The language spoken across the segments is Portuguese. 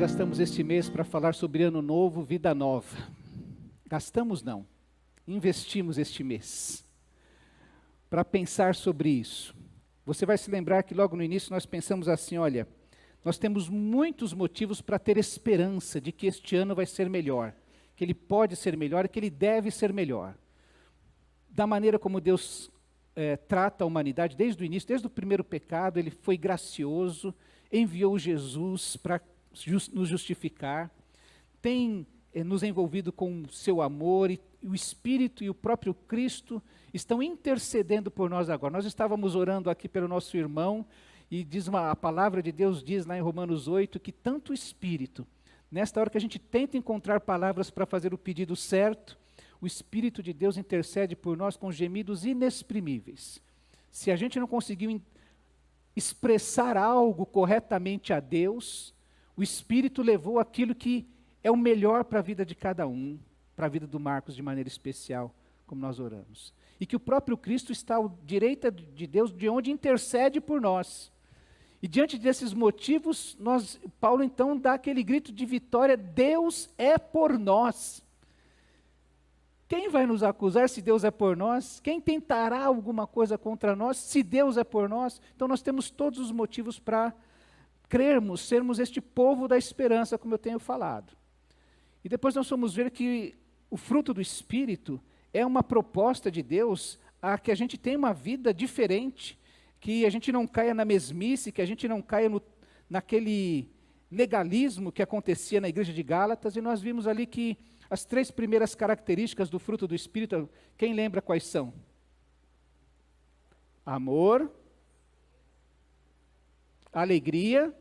gastamos este mês para falar sobre Ano Novo, Vida Nova. Gastamos não, investimos este mês para pensar sobre isso. Você vai se lembrar que logo no início nós pensamos assim, olha, nós temos muitos motivos para ter esperança de que este ano vai ser melhor, que ele pode ser melhor e que ele deve ser melhor. Da maneira como Deus trata a humanidade desde o início, desde o primeiro pecado, ele foi gracioso, enviou Jesus para nos justificar, tem nos envolvido com o seu amor, e o Espírito e o próprio Cristo estão intercedendo por nós agora. Nós estávamos orando aqui pelo nosso irmão, e a palavra de Deus diz lá em Romanos 8, que tanto o Espírito, nesta hora que a gente tenta encontrar palavras para fazer o pedido certo, o Espírito de Deus intercede por nós com gemidos inexprimíveis. Se a gente não conseguiu expressar algo corretamente a Deus, o Espírito levou aquilo que é o melhor para a vida de cada um, para a vida do Marcos de maneira especial, como nós oramos. E que o próprio Cristo está à direita de Deus, de onde intercede por nós. E diante desses motivos, Paulo então dá aquele grito de vitória: Deus é por nós. Quem vai nos acusar se Deus é por nós? Quem tentará alguma coisa contra nós se Deus é por nós? Então nós temos todos os motivos para crermos, sermos este povo da esperança, como eu tenho falado. E depois nós vamos ver que o fruto do Espírito é uma proposta de Deus a que a gente tenha uma vida diferente, que a gente não caia na mesmice, que a gente não caia naquele legalismo que acontecia na igreja de Gálatas, e nós vimos ali que as 3 primeiras características do fruto do Espírito, quem lembra quais são? Amor, alegria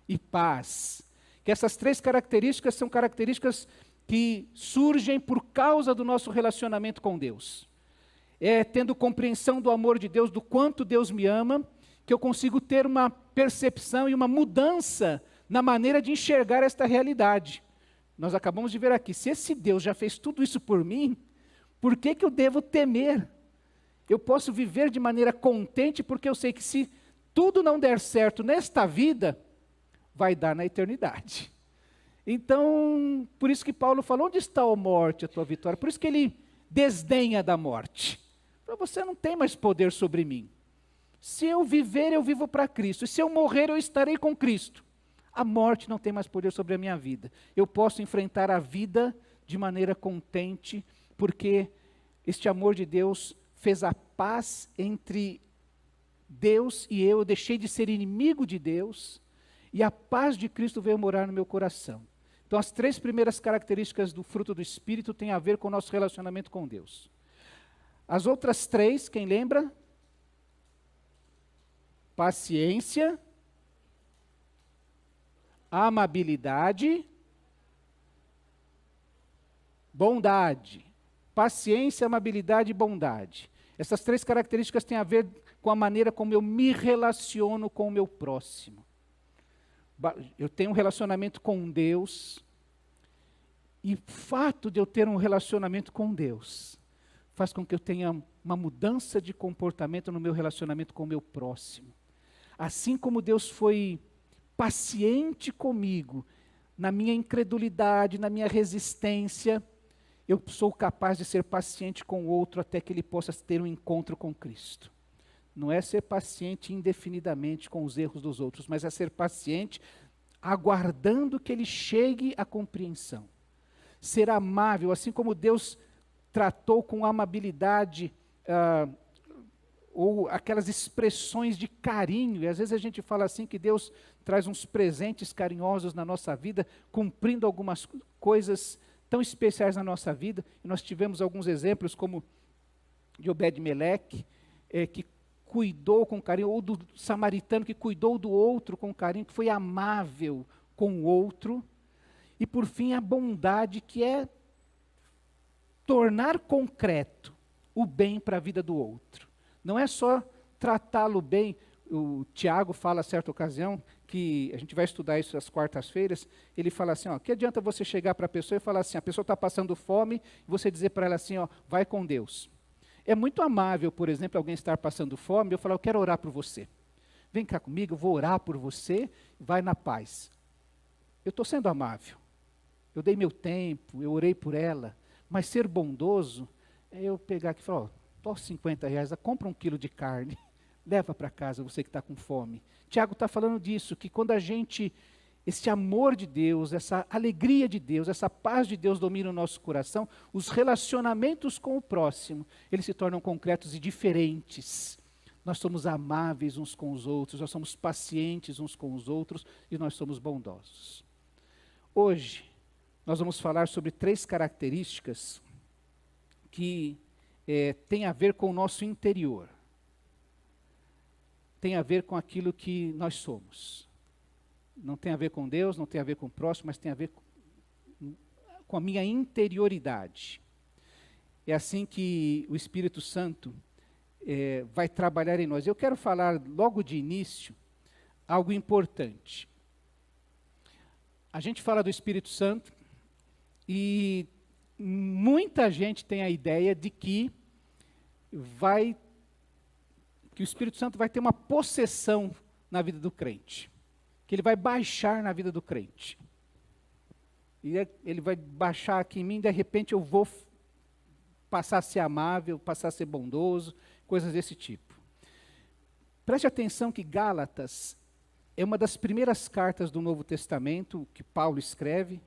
e paz. Que essas 3 características são características que surgem por causa do nosso relacionamento com Deus. É tendo compreensão do amor de Deus, do quanto Deus me ama, que eu consigo ter uma percepção e uma mudança na maneira de enxergar esta realidade. Nós acabamos de ver aqui, se esse Deus já fez tudo isso por mim, por que eu devo temer? Eu posso viver de maneira contente, porque eu sei que se tudo não der certo nesta vida, vai dar na eternidade. Então, por isso que Paulo falou, onde está a morte, a tua vitória? Por isso que ele desdenha da morte. Você não tem mais poder sobre mim. Se eu viver, eu vivo para Cristo. E se eu morrer, eu estarei com Cristo. A morte não tem mais poder sobre a minha vida. Eu posso enfrentar a vida de maneira contente, porque este amor de Deus fez a paz entre Deus e eu deixei de ser inimigo de Deus, e a paz de Cristo veio morar no meu coração. Então, as 3 primeiras características do fruto do Espírito têm a ver com o nosso relacionamento com Deus. As outras 3, quem lembra? Paciência, amabilidade, bondade. Paciência, amabilidade e bondade. Essas 3 características têm a ver com a maneira como eu me relaciono com o meu próximo. Eu tenho um relacionamento com Deus, e o fato de eu ter um relacionamento com Deus faz com que eu tenha uma mudança de comportamento no meu relacionamento com o meu próximo. Assim como Deus foi paciente comigo, na minha incredulidade, na minha resistência, eu sou capaz de ser paciente com o outro até que ele possa ter um encontro com Cristo. Não é ser paciente indefinidamente com os erros dos outros, mas é ser paciente aguardando que ele chegue à compreensão. Ser amável, assim como Deus tratou com amabilidade, ou aquelas expressões de carinho, e às vezes a gente fala assim que Deus traz uns presentes carinhosos na nossa vida, cumprindo algumas coisas tão especiais na nossa vida, e nós tivemos alguns exemplos como de Obed-Meleque, que cuidou com carinho, ou do samaritano que cuidou do outro com carinho, que foi amável com o outro, e por fim a bondade, que é tornar concreto o bem para a vida do outro. Não é só tratá-lo bem. O Tiago fala a certa ocasião, que a gente vai estudar isso às quartas-feiras, ele fala assim, que adianta você chegar para a pessoa e falar assim, a pessoa está passando fome, e você dizer para ela assim, vai com Deus. É muito amável, por exemplo, alguém estar passando fome, eu falar, eu quero orar por você. Vem cá comigo, eu vou orar por você, vai na paz. eu estou sendo amável. Eu dei meu tempo, eu orei por ela. Mas ser bondoso é eu pegar aqui e falar, ó, tô R$50, compra 1 quilo de carne, leva para casa você que está com fome. Tiago está falando disso, que quando esse amor de Deus, essa alegria de Deus, essa paz de Deus domina o nosso coração, os relacionamentos com o próximo, eles se tornam concretos e diferentes. Nós somos amáveis uns com os outros, nós somos pacientes uns com os outros e nós somos bondosos. Hoje, nós vamos falar sobre 3 características que têm a ver com o nosso interior. Tem a ver com aquilo que nós somos. Não tem a ver com Deus, não tem a ver com o próximo, mas tem a ver com a minha interioridade. É assim que o Espírito Santo vai trabalhar em nós. Eu quero falar logo de início algo importante. A gente fala do Espírito Santo e muita gente tem a ideia de que o Espírito Santo vai ter uma possessão na vida do crente. Que ele vai baixar na vida do crente. E ele vai baixar aqui em mim, de repente eu vou passar a ser amável, passar a ser bondoso, coisas desse tipo. Preste atenção que Gálatas é uma das primeiras cartas do Novo Testamento que Paulo escreve,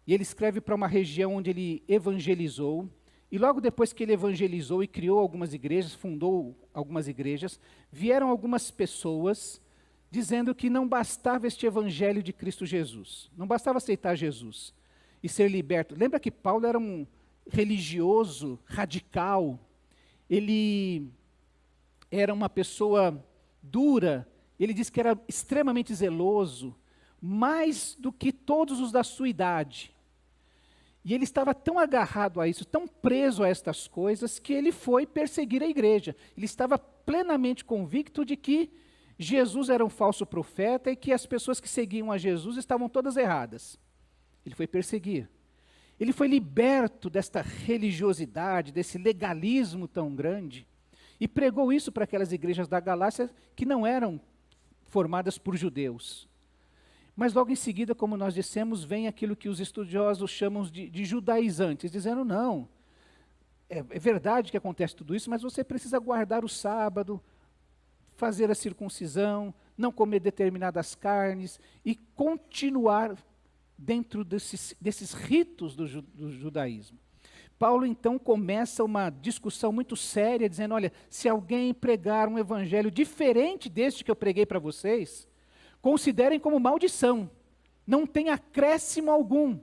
e ele escreve para uma região onde ele evangelizou, e logo depois que ele evangelizou e criou algumas igrejas, fundou algumas igrejas, vieram algumas pessoas dizendo que não bastava este evangelho de Cristo Jesus, não bastava aceitar Jesus e ser liberto. Lembra que Paulo era um religioso radical, ele era uma pessoa dura, ele diz que era extremamente zeloso, mais do que todos os da sua idade. E ele estava tão agarrado a isso, tão preso a estas coisas, que ele foi perseguir a igreja. Ele estava plenamente convicto de que Jesus era um falso profeta e que as pessoas que seguiam a Jesus estavam todas erradas. Ele foi perseguir. Ele foi liberto desta religiosidade, desse legalismo tão grande, e pregou isso para aquelas igrejas da Galácia que não eram formadas por judeus. Mas logo em seguida, como nós dissemos, vem aquilo que os estudiosos chamam de judaizantes, dizendo, não, é verdade que acontece tudo isso, mas você precisa guardar o sábado, fazer a circuncisão, não comer determinadas carnes e continuar dentro desses ritos do judaísmo. Paulo então começa uma discussão muito séria, dizendo, olha, se alguém pregar um evangelho diferente deste que eu preguei para vocês, considerem como maldição, não tem acréscimo algum,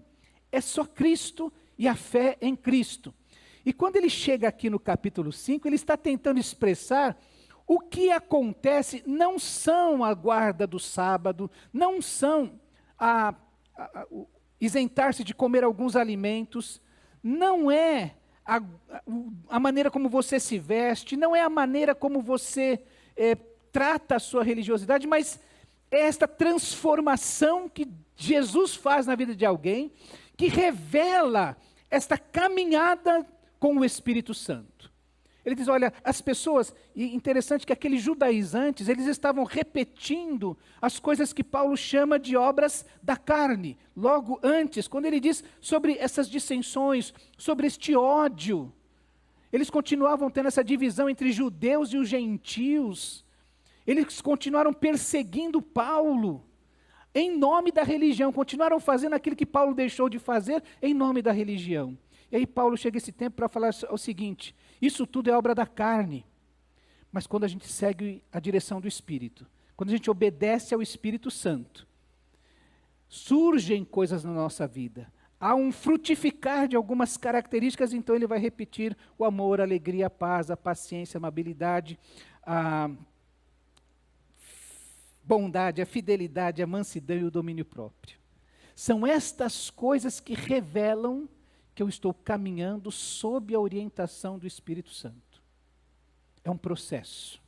é só Cristo e a fé em Cristo. E quando ele chega aqui no capítulo 5, ele está tentando expressar o que acontece, não são a guarda do sábado, não são isentar-se de comer alguns alimentos, não é a maneira como você se veste, não é a maneira como você trata a sua religiosidade, mas é esta transformação que Jesus faz na vida de alguém, que revela esta caminhada com o Espírito Santo. Ele diz, olha, as pessoas, e interessante que aqueles judaizantes, eles estavam repetindo as coisas que Paulo chama de obras da carne. Logo antes, quando ele diz sobre essas dissensões, sobre este ódio, eles continuavam tendo essa divisão entre judeus e os gentios. Eles continuaram perseguindo Paulo em nome da religião, continuaram fazendo aquilo que Paulo deixou de fazer em nome da religião. E aí Paulo chega esse tempo para falar o seguinte, isso tudo é obra da carne, mas quando a gente segue a direção do Espírito, quando a gente obedece ao Espírito Santo, surgem coisas na nossa vida, há um frutificar de algumas características, então ele vai repetir o amor, a alegria, a paz, a paciência, a amabilidade, a bondade, a fidelidade, a mansidão e o domínio próprio. São estas coisas que revelam que eu estou caminhando sob a orientação do Espírito Santo. É um processo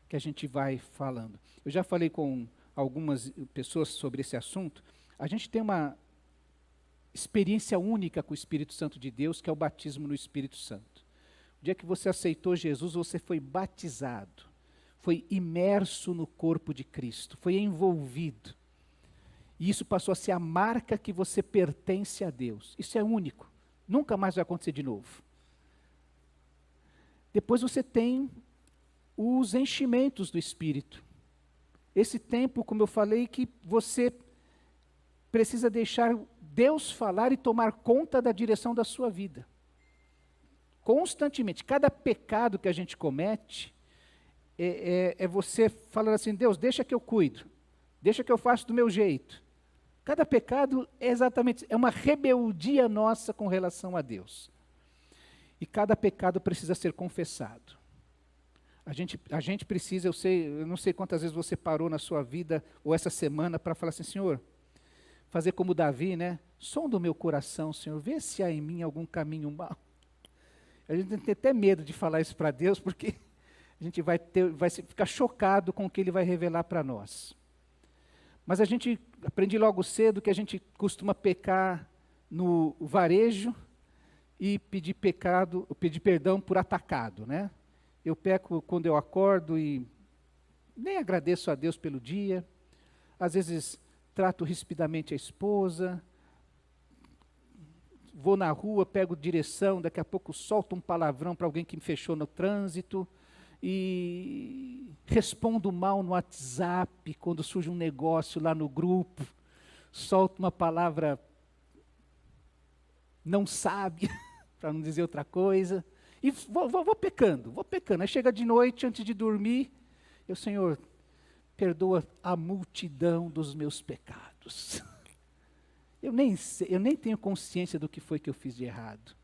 que a gente vai falando. Eu já falei com algumas pessoas sobre esse assunto. A gente tem uma experiência única com o Espírito Santo de Deus, que é o batismo no Espírito Santo. O dia que você aceitou Jesus, você foi batizado, foi imerso no corpo de Cristo, foi envolvido. E isso passou a ser a marca que você pertence a Deus. Isso é único. Nunca mais vai acontecer de novo. Depois você tem os enchimentos do Espírito. Esse tempo, como eu falei, que você precisa deixar Deus falar e tomar conta da direção da sua vida. Constantemente. Cada pecado que a gente comete, é você falando assim, Deus, deixa que eu cuido. Deixa que eu faço do meu jeito. Cada pecado é exatamente, é uma rebeldia nossa com relação a Deus. E cada pecado precisa ser confessado. A gente precisa, eu não sei quantas vezes você parou na sua vida, ou essa semana, para falar assim, Senhor, fazer como Davi, né? Sonda o meu coração, Senhor, vê se há em mim algum caminho mau. A gente tem até medo de falar isso para Deus, porque a gente vai ficar chocado com o que Ele vai revelar para nós. Mas aprendi logo cedo que a gente costuma pecar no varejo e pedir perdão por atacado, né? Eu peco quando eu acordo e nem agradeço a Deus pelo dia. Às vezes trato rispidamente a esposa. Vou na rua, pego direção, daqui a pouco solto um palavrão para alguém que me fechou no trânsito. E respondo mal no WhatsApp, quando surge um negócio lá no grupo. Solto uma palavra não sábia, para não dizer outra coisa. E vou pecando. Aí chega de noite, antes de dormir, Senhor, perdoa a multidão dos meus pecados. Eu nem tenho consciência do que foi que eu fiz de errado.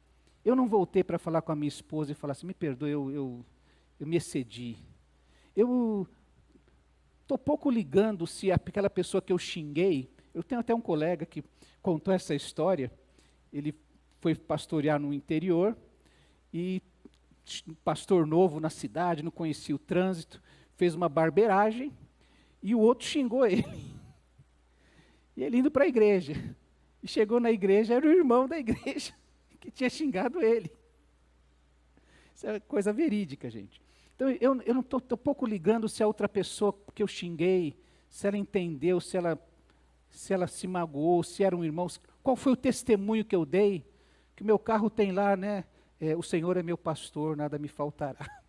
Eu não voltei para falar com a minha esposa e falar assim, me perdoa, eu me excedi. Eu estou pouco ligando se aquela pessoa que eu xinguei, eu tenho até um colega que contou essa história, ele foi pastorear no interior, e pastor novo na cidade, não conhecia o trânsito, fez uma barbeiragem, e o outro xingou ele. E ele indo para a igreja. E chegou na igreja, era o irmão da igreja, que tinha xingado ele. Isso é coisa verídica, gente. Então, eu não estou pouco ligando se a outra pessoa que eu xinguei, se ela entendeu, se ela se magoou, se era um irmão, qual foi o testemunho que eu dei, que o meu carro tem lá, né? O Senhor é meu pastor, nada me faltará.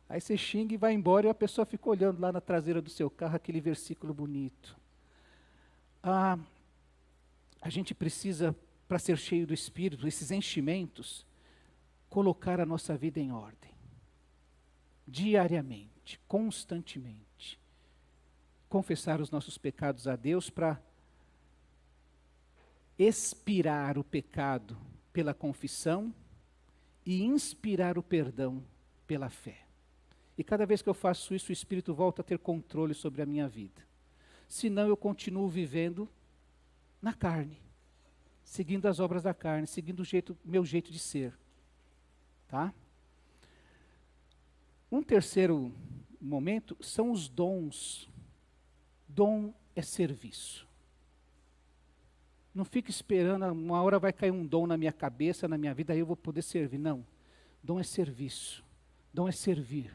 Aí você xinga e vai embora e a pessoa fica olhando lá na traseira do seu carro, aquele versículo bonito. A gente precisa, para ser cheio do Espírito, esses enchimentos, colocar a nossa vida em ordem. Diariamente, constantemente. Confessar os nossos pecados a Deus para expirar o pecado pela confissão e inspirar o perdão pela fé. E cada vez que eu faço isso, o Espírito volta a ter controle sobre a minha vida. Senão eu continuo vivendo na carne, seguindo as obras da carne, seguindo o meu jeito de ser. Tá? Um terceiro momento são os dons. Dom é serviço. Não fique esperando, uma hora vai cair um dom na minha cabeça, na minha vida, aí eu vou poder servir. Não. Dom é serviço. Dom é servir.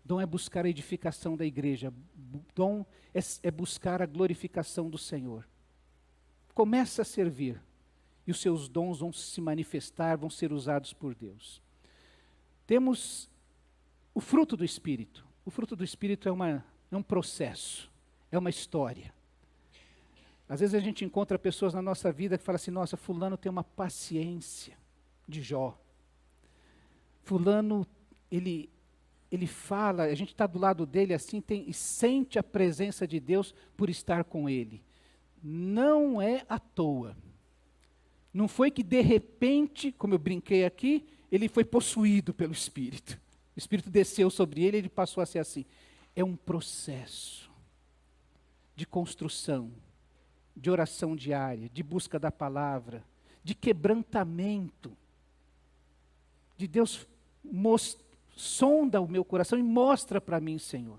Dom é buscar a edificação da igreja. Dom é buscar a glorificação do Senhor. Começa a servir. E os seus dons vão se manifestar, vão ser usados por Deus. Temos o fruto do Espírito. O fruto do Espírito é um processo, é uma história. Às vezes a gente encontra pessoas na nossa vida que falam assim, nossa, fulano tem uma paciência de Jó. Fulano, ele fala, a gente está do lado dele assim, e sente a presença de Deus por estar com ele. Não é à toa. Não foi que de repente, como eu brinquei aqui, ele foi possuído pelo Espírito. O Espírito desceu sobre ele e ele passou a ser assim. É um processo de construção, de oração diária, de busca da palavra, de quebrantamento, de Deus sonda o meu coração e mostra para mim, Senhor.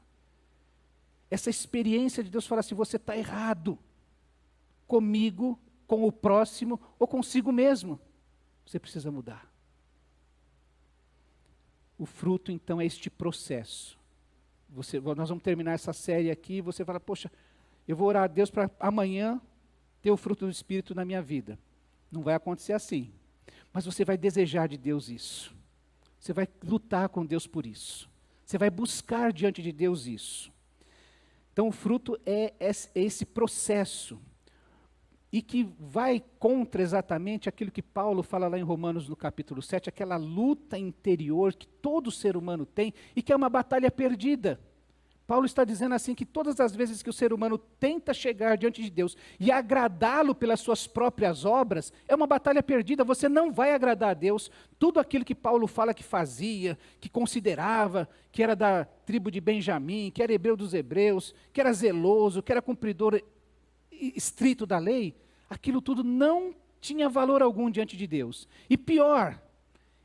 Essa experiência de Deus falar assim, você está errado comigo, com o próximo ou consigo mesmo. Você precisa mudar. O fruto, então, é este processo. Nós vamos terminar essa série aqui e você fala, poxa, eu vou orar a Deus para amanhã ter o fruto do Espírito na minha vida. Não vai acontecer assim. Mas você vai desejar de Deus isso. Você vai lutar com Deus por isso. Você vai buscar diante de Deus isso. Então o fruto é esse processo. E que vai contra exatamente aquilo que Paulo fala lá em Romanos no capítulo 7, aquela luta interior que todo ser humano tem e que é uma batalha perdida. Paulo está dizendo assim que todas as vezes que o ser humano tenta chegar diante de Deus e agradá-lo pelas suas próprias obras, é uma batalha perdida, você não vai agradar a Deus. Tudo aquilo que Paulo fala que fazia, que considerava, que era da tribo de Benjamim, que era hebreu dos hebreus, que era zeloso, que era cumpridor estrito da lei, aquilo tudo não tinha valor algum diante de Deus. E pior,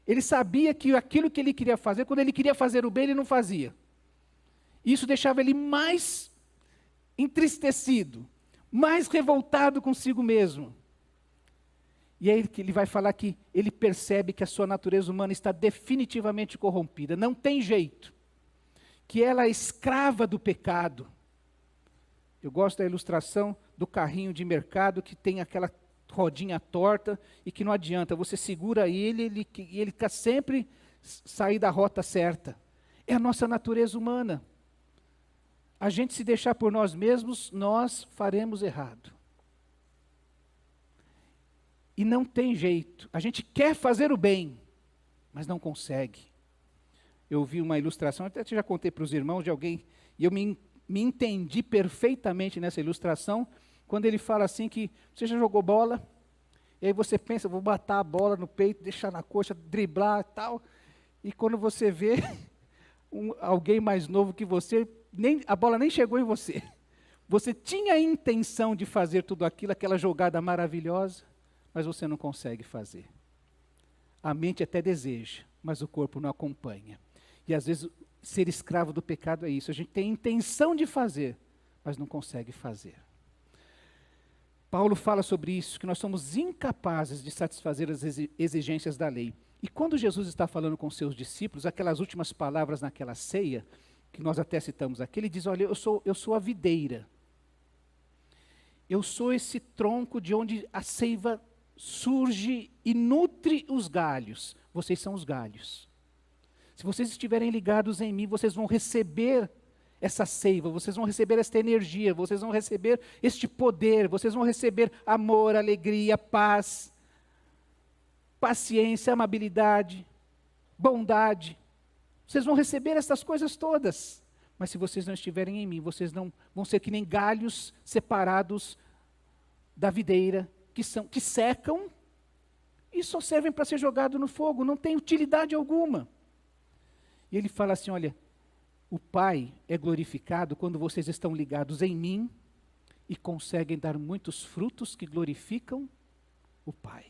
ele sabia que aquilo que ele queria fazer, quando ele queria fazer o bem, ele não fazia. Isso deixava ele mais entristecido, mais revoltado consigo mesmo. E aí que ele vai falar que ele percebe que a sua natureza humana está definitivamente corrompida, não tem jeito, que ela é escrava do pecado. Eu gosto da ilustração do carrinho de mercado que tem aquela rodinha torta e que não adianta, você segura ele e ele quer sempre sair da rota certa. É a nossa natureza humana. A gente se deixar por nós mesmos, nós faremos errado. E não tem jeito. A gente quer fazer o bem, mas não consegue. Eu vi uma ilustração, até já contei para os irmãos de alguém, e eu me entendi perfeitamente nessa ilustração, quando ele fala assim que você já jogou bola, e aí você pensa, vou botar a bola no peito, deixar na coxa, driblar e tal, e quando você vê alguém mais novo que você, a bola nem chegou em você. Você tinha a intenção de fazer tudo aquilo, aquela jogada maravilhosa, mas você não consegue fazer. A mente até deseja, mas o corpo não acompanha. E às vezes ser escravo do pecado é isso, a gente tem a intenção de fazer, mas não consegue fazer. Paulo fala sobre isso, que nós somos incapazes de satisfazer as exigências da lei. E quando Jesus está falando com seus discípulos, aquelas últimas palavras naquela ceia, que nós até citamos aqui, ele diz, olha, eu sou a videira. Eu sou esse tronco de onde a seiva surge e nutre os galhos. Vocês são os galhos. Se vocês estiverem ligados em mim, vocês vão receber essa seiva, vocês vão receber esta energia, vocês vão receber este poder, vocês vão receber amor, alegria, paz, paciência, amabilidade, bondade. Vocês vão receber essas coisas todas. Mas se vocês não estiverem em mim, vocês não vão ser que nem galhos separados da videira, que secam e só servem para ser jogado no fogo, não tem utilidade alguma. E ele fala assim, olha, o Pai é glorificado quando vocês estão ligados em mim e conseguem dar muitos frutos que glorificam o Pai.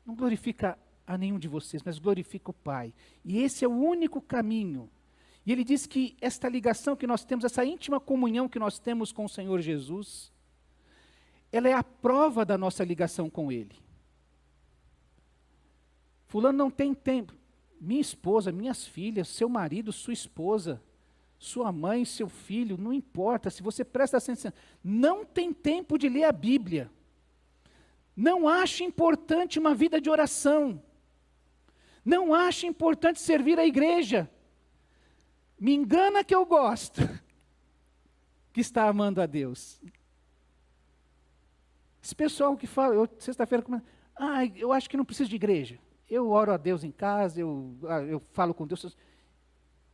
Não glorifica a nenhum de vocês, mas glorifica o Pai. E esse é o único caminho. E ele diz que esta ligação que nós temos, essa íntima comunhão que nós temos com o Senhor Jesus, ela é a prova da nossa ligação com Ele. Fulano não tem tempo. Minha esposa, minhas filhas, seu marido, sua esposa, sua mãe, seu filho, não importa, se você presta atenção, não tem tempo de ler a Bíblia. Não acha importante uma vida de oração. Não acha importante servir a igreja. Me engana que eu gosto, que está amando a Deus. Esse pessoal que fala, sexta-feira, eu acho que não preciso de igreja. Eu oro a Deus em casa, eu falo com Deus.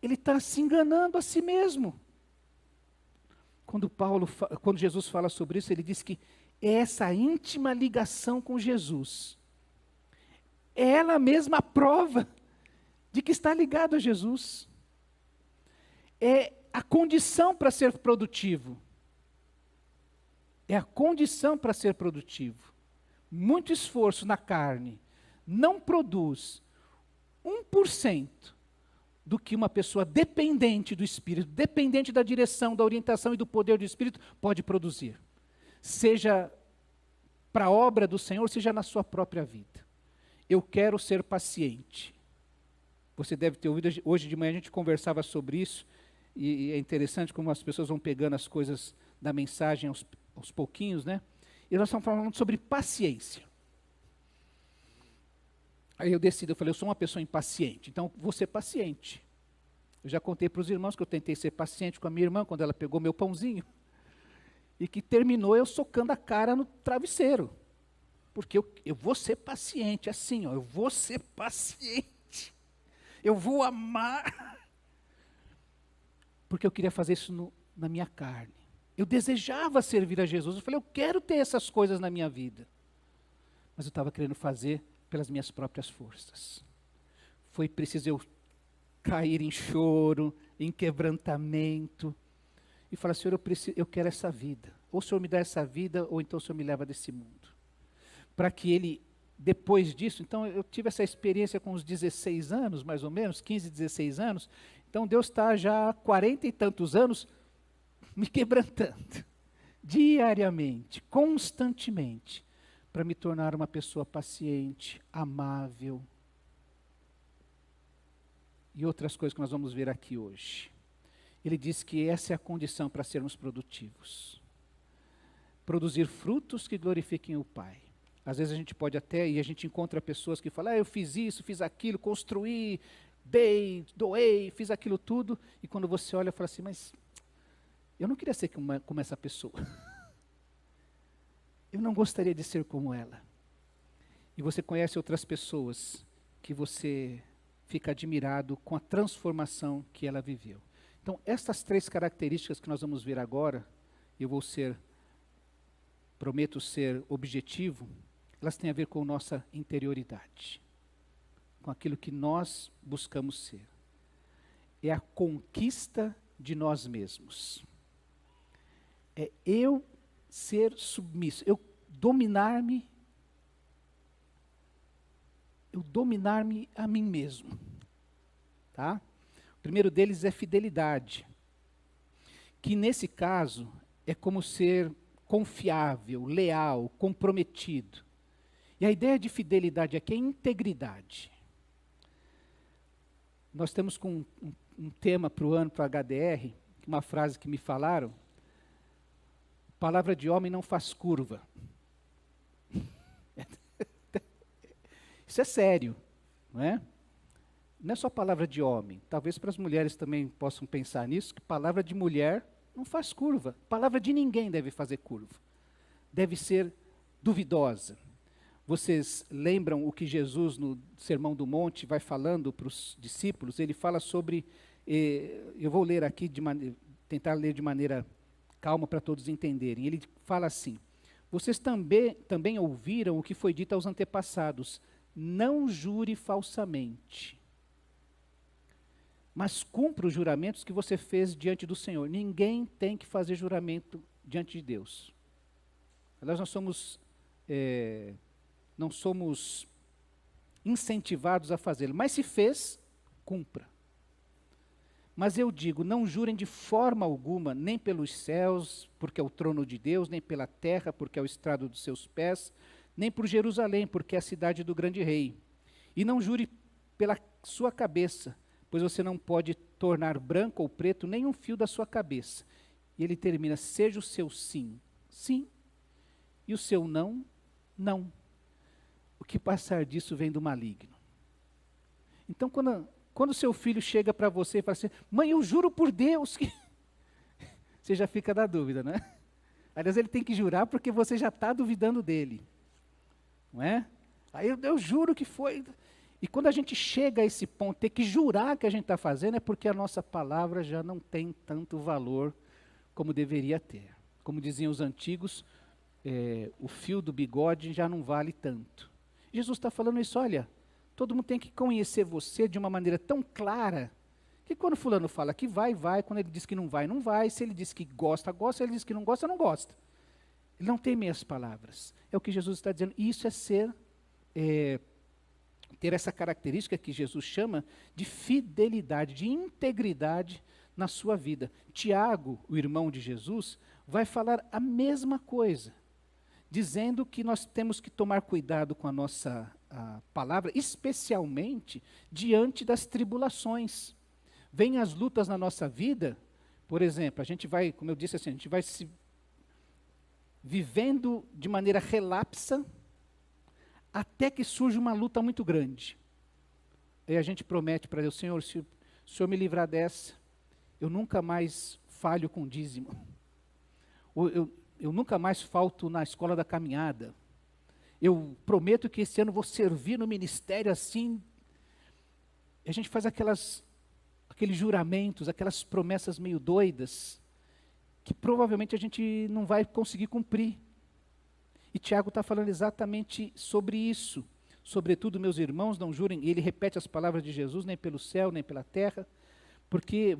Ele está se enganando a si mesmo. Quando Jesus fala sobre isso, ele diz que é essa íntima ligação com Jesus. É ela mesma a prova de que está ligado a Jesus. É a condição para ser produtivo. É a condição para ser produtivo. Muito esforço na carne não produz 1% do que uma pessoa dependente do Espírito, dependente da direção, da orientação e do poder do Espírito, pode produzir. Seja para a obra do Senhor, seja na sua própria vida. Eu quero ser paciente. Você deve ter ouvido, hoje de manhã a gente conversava sobre isso, e é interessante como as pessoas vão pegando as coisas da mensagem aos pouquinhos, né? E nós estamos falando sobre paciência. Aí eu decido, eu falei, eu sou uma pessoa impaciente, então vou ser paciente. Eu já contei para os irmãos que eu tentei ser paciente com a minha irmã quando ela pegou meu pãozinho. E que terminou eu socando a cara no travesseiro. Porque eu vou ser paciente, assim, ó, eu vou ser paciente. Eu vou amar. Porque eu queria fazer isso na minha carne. Eu desejava servir a Jesus. Eu falei, eu quero ter essas coisas na minha vida. Mas eu estava querendo fazer pelas minhas próprias forças. Foi preciso eu cair em choro, em quebrantamento. E falar, Senhor, eu quero essa vida. Ou o Senhor me dá essa vida, ou então o Senhor me leva desse mundo. Para que Ele, depois disso, então eu tive essa experiência com uns 16 anos, mais ou menos, 15, 16 anos. Então Deus está já há 40 e tantos anos me quebrantando, diariamente, constantemente, para me tornar uma pessoa paciente, amável, e outras coisas que nós vamos ver aqui hoje. Ele diz que essa é a condição para sermos produtivos. Produzir frutos que glorifiquem o Pai. Às vezes a gente pode até, e a gente encontra pessoas que falam, eu fiz isso, fiz aquilo, construí, dei, doei, fiz aquilo tudo, e quando você olha, fala assim, mas eu não queria ser como essa pessoa. Eu não gostaria de ser como ela. E você conhece outras pessoas que você fica admirado com a transformação que ela viveu. Então, essas 3 características que nós vamos ver agora, prometo ser objetivo, elas têm a ver com nossa interioridade, com aquilo que nós buscamos ser. É a conquista de nós mesmos. É eu ser submisso, eu dominar-me a mim mesmo. Tá? O primeiro deles é fidelidade, que nesse caso é como ser confiável, leal, comprometido. E a ideia de fidelidade aqui é integridade. Nós temos com um tema para o ano, para o HDR, uma frase que me falaram, palavra de homem não faz curva. Isso é sério, não é? Não é só palavra de homem. Talvez para as mulheres também possam pensar nisso, que palavra de mulher não faz curva. Palavra de ninguém deve fazer curva. Deve ser duvidosa. Vocês lembram o que Jesus, no Sermão do Monte, vai falando para os discípulos? Ele fala sobre, eu vou ler aqui, tentar ler de maneira calma para todos entenderem. Ele fala assim, vocês também ouviram o que foi dito aos antepassados, não jure falsamente, mas cumpra os juramentos que você fez diante do Senhor. Ninguém tem que fazer juramento diante de Deus. Aliás, nós não somos incentivados a fazê-lo, mas se fez, cumpra. Mas eu digo, não jurem de forma alguma, nem pelos céus, porque é o trono de Deus, nem pela terra, porque é o estrado dos seus pés, nem por Jerusalém, porque é a cidade do grande rei. E não jure pela sua cabeça, pois você não pode tornar branco ou preto nenhum fio da sua cabeça. E ele termina, seja o seu sim, sim, e o seu não, não. O que passar disso vem do maligno. Então, quando seu filho chega para você e fala assim, mãe, eu juro por Deus que... Você já fica na dúvida, né? Aliás, ele tem que jurar porque você já está duvidando dele. Não é? Aí eu juro que foi... E quando a gente chega a esse ponto, ter que jurar que a gente está fazendo, é porque a nossa palavra já não tem tanto valor como deveria ter. Como diziam os antigos, o fio do bigode já não vale tanto. Jesus está falando isso, olha, todo mundo tem que conhecer você de uma maneira tão clara, que quando fulano fala que vai, vai, quando ele diz que não vai, não vai, se ele diz que gosta, gosta, se ele diz que não gosta, não gosta. Ele não tem meias palavras. É o que Jesus está dizendo. E isso é ter essa característica que Jesus chama de fidelidade, de integridade na sua vida. Tiago, o irmão de Jesus, vai falar a mesma coisa, dizendo que nós temos que tomar cuidado com a nossa palavra, especialmente diante das tribulações. Vêm as lutas na nossa vida, por exemplo, a gente vai, como eu disse assim, a gente vai se vivendo de maneira relapsa, até que surge uma luta muito grande. Aí a gente promete para Deus: Senhor, se o Senhor me livrar dessa, eu nunca mais falho com dízimo. Ou eu nunca mais falto na escola da caminhada. Eu prometo que esse ano vou servir no ministério assim. E a gente faz aqueles juramentos, aquelas promessas meio doidas, que provavelmente a gente não vai conseguir cumprir. E Tiago está falando exatamente sobre isso. Sobretudo, meus irmãos, não jurem, e ele repete as palavras de Jesus, nem pelo céu, nem pela terra, porque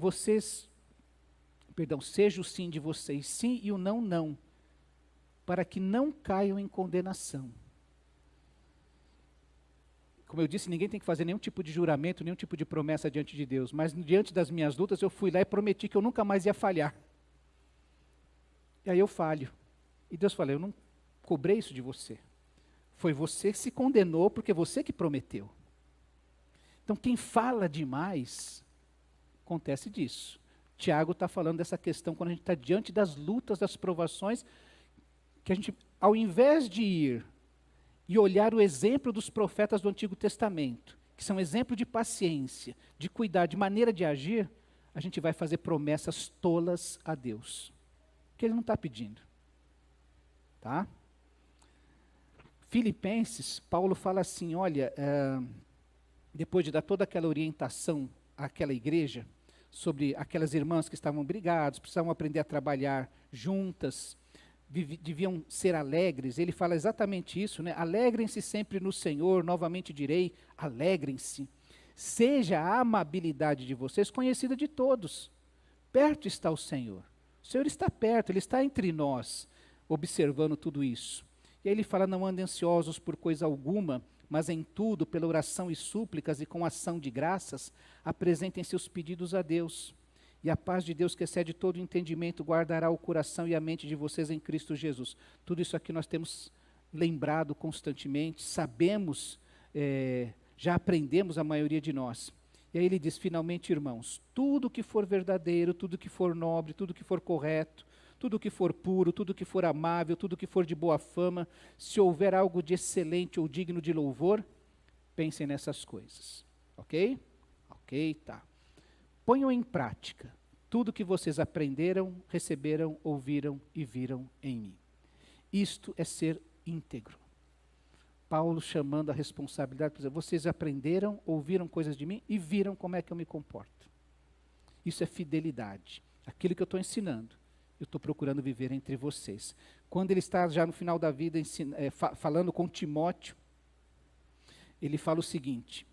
seja o sim de vocês sim e o não, não, para que não caiam em condenação. Como eu disse, ninguém tem que fazer nenhum tipo de juramento, nenhum tipo de promessa diante de Deus, mas diante das minhas lutas eu fui lá e prometi que eu nunca mais ia falhar. E aí eu falho. E Deus fala: eu não cobrei isso de você. Foi você que se condenou, porque você que prometeu. Então quem fala demais, acontece disso. Tiago está falando dessa questão quando a gente está diante das lutas, das provações, que a gente, ao invés de ir e olhar o exemplo dos profetas do Antigo Testamento, que são exemplo de paciência, de cuidar, de maneira de agir, a gente vai fazer promessas tolas a Deus, que Ele não está pedindo. Tá? Filipenses, Paulo fala assim, olha, depois de dar toda aquela orientação àquela igreja, sobre aquelas irmãs que estavam brigadas, precisavam aprender a trabalhar juntas, deviam ser alegres, ele fala exatamente isso, né? Alegrem-se sempre no Senhor, novamente direi, alegrem-se. Seja a amabilidade de vocês conhecida de todos. Perto está o Senhor. O Senhor está perto, Ele está entre nós, observando tudo isso. E aí ele fala: não andem ansiosos por coisa alguma, mas em tudo, pela oração e súplicas e com ação de graças, apresentem seus pedidos a Deus. E a paz de Deus, que excede todo entendimento, guardará o coração e a mente de vocês em Cristo Jesus. Tudo isso aqui nós temos lembrado constantemente, sabemos, já aprendemos a maioria de nós. E aí ele diz: finalmente, irmãos, tudo que for verdadeiro, tudo que for nobre, tudo que for correto, tudo que for puro, tudo que for amável, tudo que for de boa fama, se houver algo de excelente ou digno de louvor, pensem nessas coisas. Ok? Ok, tá. Ponham em prática tudo que vocês aprenderam, receberam, ouviram e viram em mim. Isto é ser íntegro. Paulo chamando a responsabilidade, por exemplo, vocês aprenderam, ouviram coisas de mim e viram como é que eu me comporto. Isso é fidelidade. Aquilo que eu estou ensinando, eu estou procurando viver entre vocês. Quando ele está já no final da vida falando com Timóteo, ele fala o seguinte: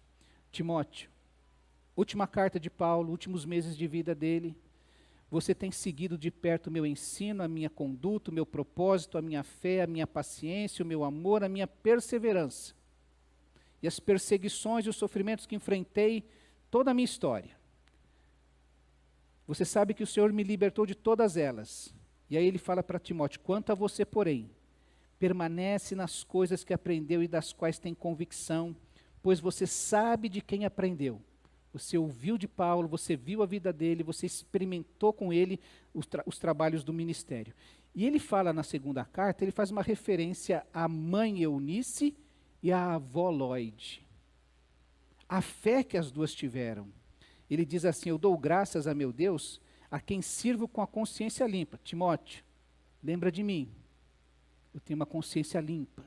Timóteo, última carta de Paulo, últimos meses de vida dele, você tem seguido de perto o meu ensino, a minha conduta, o meu propósito, a minha fé, a minha paciência, o meu amor, a minha perseverança. E as perseguições e os sofrimentos que enfrentei, toda a minha história. Você sabe que o Senhor me libertou de todas elas. E aí ele fala para Timóteo: quanto a você, porém, permanece nas coisas que aprendeu e das quais tem convicção, pois você sabe de quem aprendeu. Você ouviu de Paulo, você viu a vida dele, você experimentou com ele os trabalhos do ministério. E ele fala na segunda carta, ele faz uma referência à mãe Eunice e à avó Lloyd. A fé que as duas tiveram. Ele diz assim: eu dou graças a meu Deus, a quem sirvo com a consciência limpa. Timóteo, lembra de mim. Eu tenho uma consciência limpa.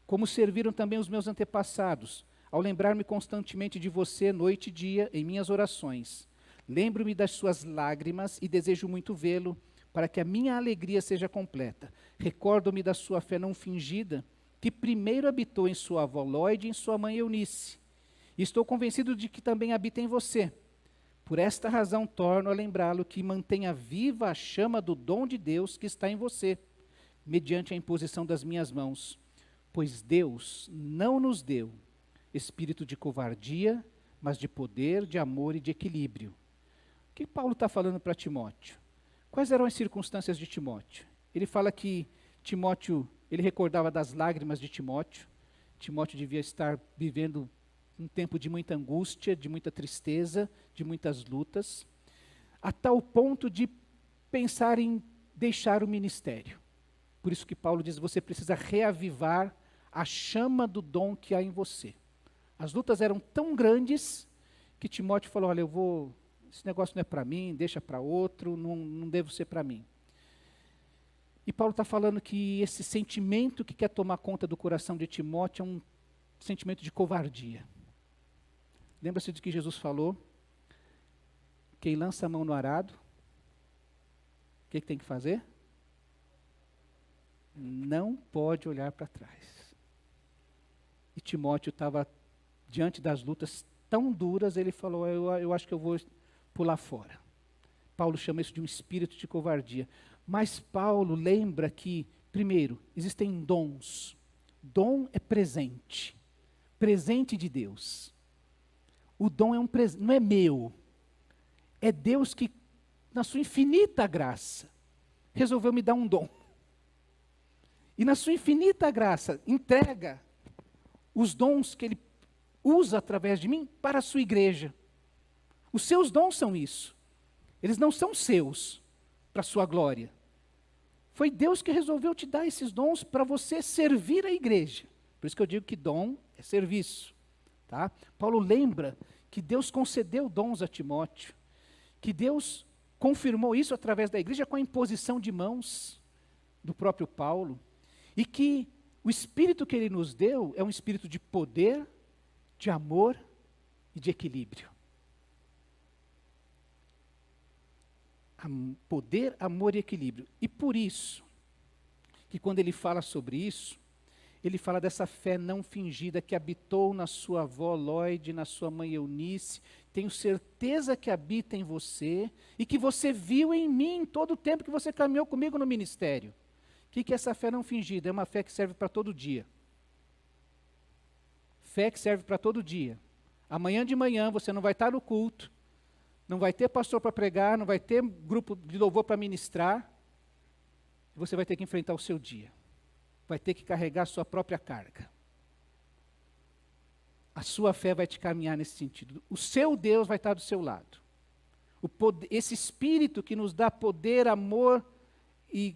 Como serviram também os meus antepassados, ao lembrar-me constantemente de você, noite e dia, em minhas orações. Lembro-me das suas lágrimas e desejo muito vê-lo, para que a minha alegria seja completa. Recordo-me da sua fé não fingida, que primeiro habitou em sua avó Lloyd e em sua mãe Eunice. E estou convencido de que também habita em você. Por esta razão torno a lembrá-lo que mantenha viva a chama do dom de Deus que está em você, mediante a imposição das minhas mãos. Pois Deus não nos deu espírito de covardia, mas de poder, de amor e de equilíbrio. O que Paulo está falando para Timóteo? Quais eram as circunstâncias de Timóteo? Ele fala que Timóteo, ele recordava das lágrimas de Timóteo. Timóteo devia estar vivendo um tempo de muita angústia, de muita tristeza, de muitas lutas, a tal ponto de pensar em deixar o ministério. por isso que Paulo diz, você precisa reavivar a chama do dom que há em você. As lutas eram tão grandes que Timóteo falou, olha, esse negócio não é para mim, deixa para outro, não devo ser para mim. E Paulo está falando que esse sentimento que quer tomar conta do coração de Timóteo é um sentimento de covardia. Lembra-se do que Jesus falou? Quem lança a mão no arado, o que tem que fazer? Não pode olhar para trás. E Timóteo estava diante das lutas tão duras, ele falou, eu acho que eu vou pular fora. Paulo chama isso de um espírito de covardia. Mas Paulo lembra que, primeiro, existem dons. Dom é presente. Presente de Deus. O dom é um presente, não é meu. É Deus que, na sua infinita graça, resolveu me dar um dom. E na sua infinita graça, entrega os dons que Ele usa através de mim para a sua igreja. Os seus dons são isso. Eles não são seus para a sua glória. Foi Deus que resolveu te dar esses dons para você servir a igreja. Por isso que eu digo que dom é serviço. Tá? Paulo lembra que Deus concedeu dons a Timóteo, que Deus confirmou isso através da igreja com a imposição de mãos do próprio Paulo, e que o espírito que ele nos deu é um espírito de poder, de amor e de equilíbrio. Poder, amor e equilíbrio. E por isso, que quando ele fala sobre isso, ele fala dessa fé não fingida que habitou na sua avó Lloyd, na sua mãe Eunice, tenho certeza que habita em você, e que você viu em mim todo o tempo que você caminhou comigo no ministério. O que é essa fé não fingida? É uma fé que serve para todo dia. Fé que serve para todo dia. Amanhã de manhã você não vai estar no culto, não vai ter pastor para pregar, não vai ter grupo de louvor para ministrar, você vai ter que enfrentar o seu dia. Vai ter que carregar a sua própria carga. A sua fé vai te caminhar nesse sentido. O seu Deus vai estar do seu lado. Esse Espírito que nos dá poder, amor e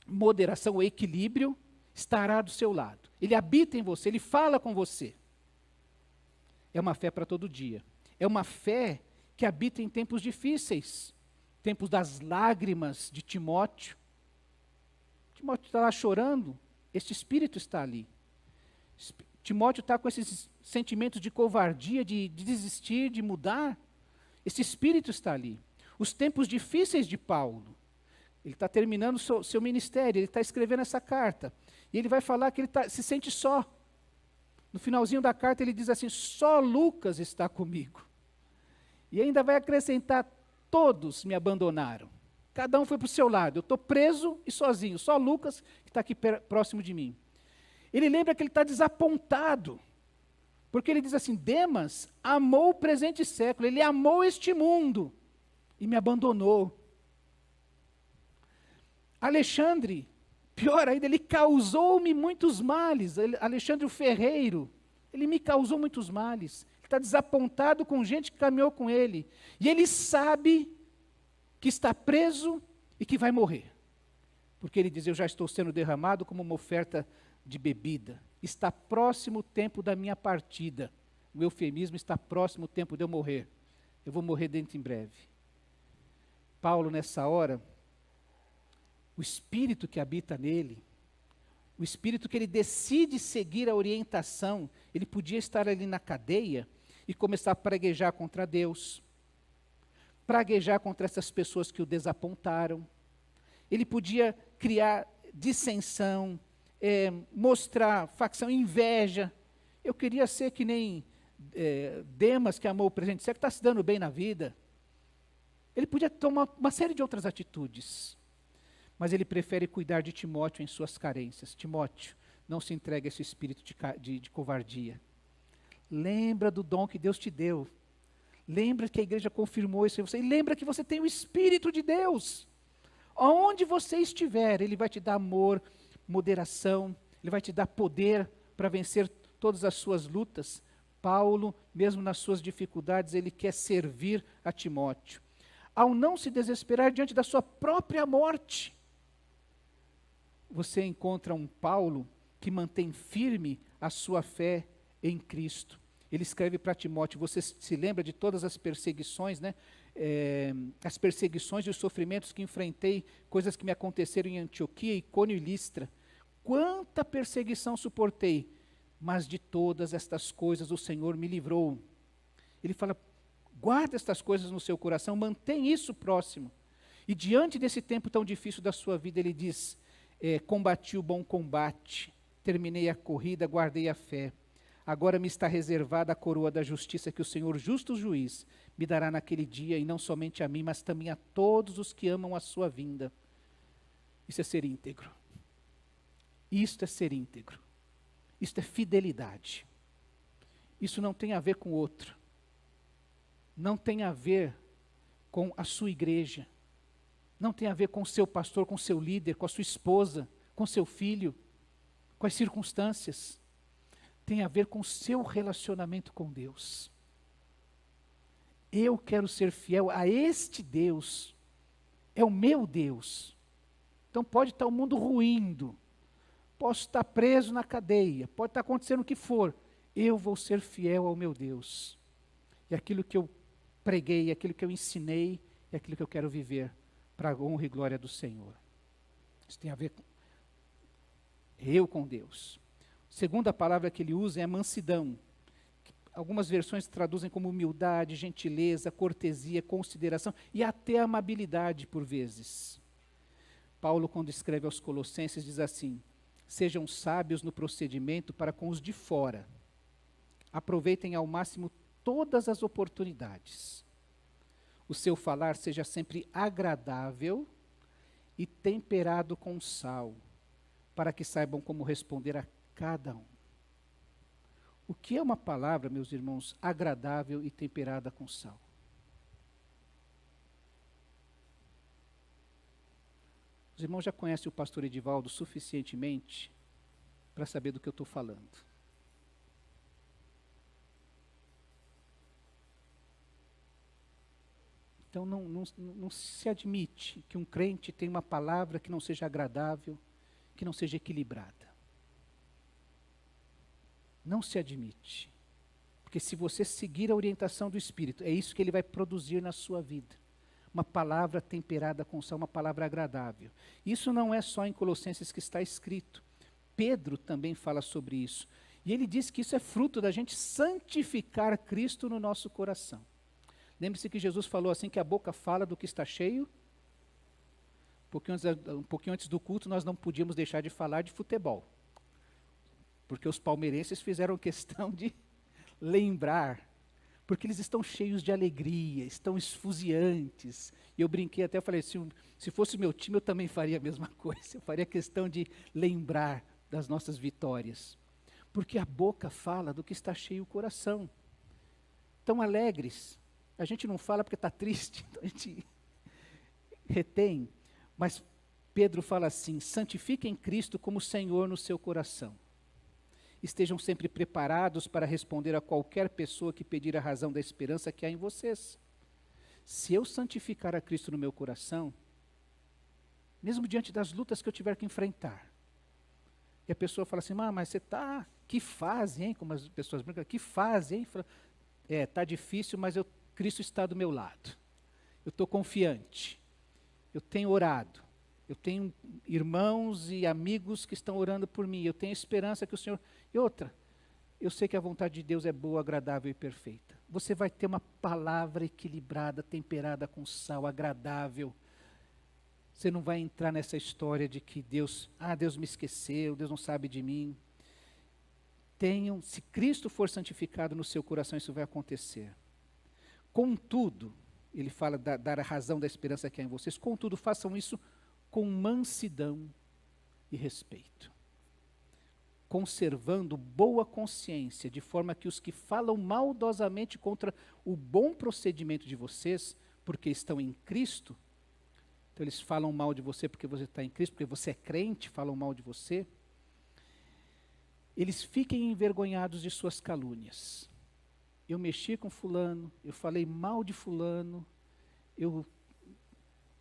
moderação, ou equilíbrio, estará do seu lado. Ele habita em você, ele fala com você. É uma fé para todo dia. É uma fé que habita em tempos difíceis. Tempos das lágrimas de Timóteo. Timóteo está lá chorando, este espírito está ali. Timóteo está com esses sentimentos de covardia, de desistir, de mudar. Esse espírito está ali. Os tempos difíceis de Paulo. Ele está terminando seu ministério, ele está escrevendo essa carta. E ele vai falar que ele se sente só. No finalzinho da carta ele diz assim, só Lucas está comigo. E ainda vai acrescentar, todos me abandonaram. Cada um foi para o seu lado. Eu estou preso e sozinho. Só Lucas que está aqui próximo de mim. Ele lembra que ele está desapontado. Porque ele diz assim, Demas amou o presente século. Ele amou este mundo e me abandonou. Alexandre, pior ainda, ele causou-me muitos males. Alexandre o ferreiro, ele me causou muitos males. Ele está desapontado com gente que caminhou com ele. E ele sabe que está preso e que vai morrer. Porque ele diz, eu já estou sendo derramado como uma oferta de bebida. Está próximo o tempo da minha partida. O eufemismo, está próximo o tempo de eu morrer. Eu vou morrer dentro em breve. Paulo, nessa hora, o espírito que habita nele, o espírito que ele decide seguir a orientação, ele podia estar ali na cadeia e começar a praguejar contra Deus, praguejar contra essas pessoas que o desapontaram. Ele podia criar dissensão, mostrar facção, inveja. Eu queria ser que nem Demas, que amou o presente século, que está se dando bem na vida. Ele podia tomar uma série de outras atitudes. Mas ele prefere cuidar de Timóteo em suas carências. Timóteo, não se entregue a esse espírito de covardia. Lembra do dom que Deus te deu. Lembra que a igreja confirmou isso em você. E lembra que você tem o Espírito de Deus. Aonde você estiver, Ele vai te dar amor, moderação, Ele vai te dar poder para vencer todas as suas lutas. Paulo, mesmo nas suas dificuldades, ele quer servir a Timóteo. Ao não se desesperar diante da sua própria morte. você encontra um Paulo que mantém firme a sua fé em Cristo. Ele escreve para Timóteo, você se lembra de todas as perseguições, né? As perseguições e os sofrimentos que enfrentei, coisas que me aconteceram em Antioquia, Icônio e Listra. Quanta perseguição suportei, mas de todas estas coisas o Senhor me livrou. Ele fala, guarda estas coisas no seu coração, mantém isso próximo. E diante desse tempo tão difícil da sua vida, ele diz, combati o bom combate, terminei a corrida, guardei a fé. Agora me está reservada a coroa da justiça que o Senhor, justo juiz, me dará naquele dia, e não somente a mim, mas também a todos os que amam a sua vinda. Isso é ser íntegro. Isto é ser íntegro. Isto é fidelidade. Isso não tem a ver com o outro. Não tem a ver com a sua igreja. Não tem a ver com o seu pastor, com o seu líder, com a sua esposa, com o seu filho, com as circunstâncias. Tem a ver com o seu relacionamento com Deus. Eu quero ser fiel a este Deus. É o meu Deus. Então pode estar o mundo ruindo. Posso estar preso na cadeia. Pode estar acontecendo o que for. Eu vou ser fiel ao meu Deus. E aquilo que eu preguei, aquilo que eu ensinei, é aquilo que eu quero viver para a honra e glória do Senhor. Isso tem a ver com eu com Deus. Segunda palavra que ele usa é mansidão. Algumas versões traduzem como humildade, gentileza, cortesia, consideração e até amabilidade por vezes. Paulo, quando escreve aos Colossenses, diz assim, sejam sábios no procedimento para com os de fora. Aproveitem ao máximo todas as oportunidades. O seu falar seja sempre agradável e temperado com sal, para que saibam como responder a cada um. O que é uma palavra, meus irmãos, agradável e temperada com sal? Os irmãos já conhecem o pastor Edivaldo suficientemente para saber do que eu estou falando. Então não se admite que um crente tenha uma palavra que não seja agradável, que não seja equilibrada. Não se admite. Porque se você seguir a orientação do Espírito, é isso que ele vai produzir na sua vida. Uma palavra temperada com sal, uma palavra agradável. Isso não é só em Colossenses que está escrito. Pedro também fala sobre isso. E ele diz que isso é fruto da gente santificar Cristo no nosso coração. Lembre-se que Jesus falou assim, que a boca fala do que está cheio. Um pouquinho antes do culto, nós não podíamos deixar de falar de futebol. Porque os palmeirenses fizeram questão de lembrar, porque eles estão cheios de alegria, estão esfuziantes. E eu brinquei até, falei, se fosse o meu time, eu também faria a mesma coisa. Eu faria questão de lembrar das nossas vitórias. Porque a boca fala do que está cheio o coração. Tão alegres. A gente não fala porque está triste, então a gente retém. Mas Pedro fala assim, santifiquem Cristo como Senhor no seu coração. Estejam sempre preparados para responder a qualquer pessoa que pedir a razão da esperança que há em vocês. Se eu santificar a Cristo no meu coração, mesmo diante das lutas que eu tiver que enfrentar, e a pessoa fala assim, mas você está, que fase, hein? Como as pessoas brincam, que fase, hein? Está difícil, mas Cristo está do meu lado. Eu estou confiante. Eu tenho orado. Eu tenho irmãos e amigos que estão orando por mim. Eu tenho esperança que o Senhor... E outra, eu sei que a vontade de Deus é boa, agradável e perfeita. Você vai ter uma palavra equilibrada, temperada com sal, agradável. Você não vai entrar nessa história de que Deus me esqueceu, Deus não sabe de mim. Se Cristo for santificado no seu coração, isso vai acontecer. Contudo, ele fala dar a razão da esperança que há em vocês, contudo, façam isso com mansidão e respeito, conservando boa consciência, de forma que os que falam maldosamente contra o bom procedimento de vocês, porque estão em Cristo, então eles falam mal de você porque você está em Cristo, porque você é crente, falam mal de você, eles fiquem envergonhados de suas calúnias. Eu mexi com fulano, eu falei mal de fulano, eu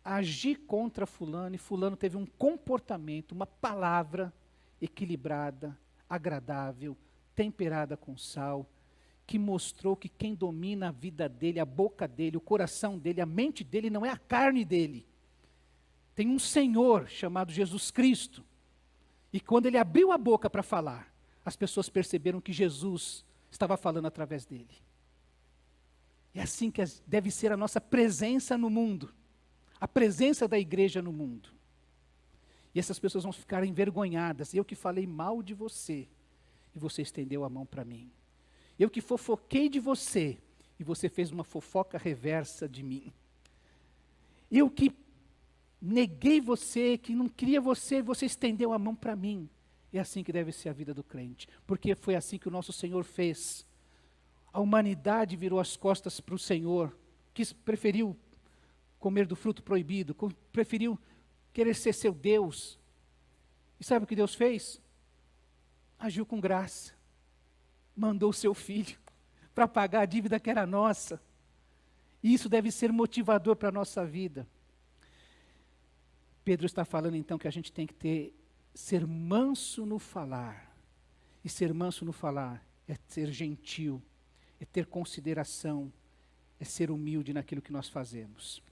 agir contra fulano, e fulano teve um comportamento, uma palavra equilibrada, agradável, temperada com sal, que mostrou que quem domina a vida dele, a boca dele, o coração dele, a mente dele, não é a carne dele. Tem um Senhor chamado Jesus Cristo. E quando ele abriu a boca para falar, as pessoas perceberam que Jesus estava falando através dele. É assim que deve ser a nossa presença no mundo. A presença da igreja no mundo. E essas pessoas vão ficar envergonhadas. Eu que falei mal de você, e você estendeu a mão para mim. Eu que fofoquei de você, e você fez uma fofoca reversa de mim. Eu que neguei você, que não queria você, você estendeu a mão para mim. É assim que deve ser a vida do crente, porque foi assim que o nosso Senhor fez. A humanidade virou as costas para o Senhor, preferiu comer do fruto proibido, preferiu querer ser seu Deus. E sabe o que Deus fez? Agiu com graça. Mandou o seu filho para pagar a dívida que era nossa. E isso deve ser motivador para a nossa vida. Pedro está falando então que a gente tem que ser manso no falar. E ser manso no falar é ser gentil, é ter consideração, é ser humilde naquilo que nós fazemos.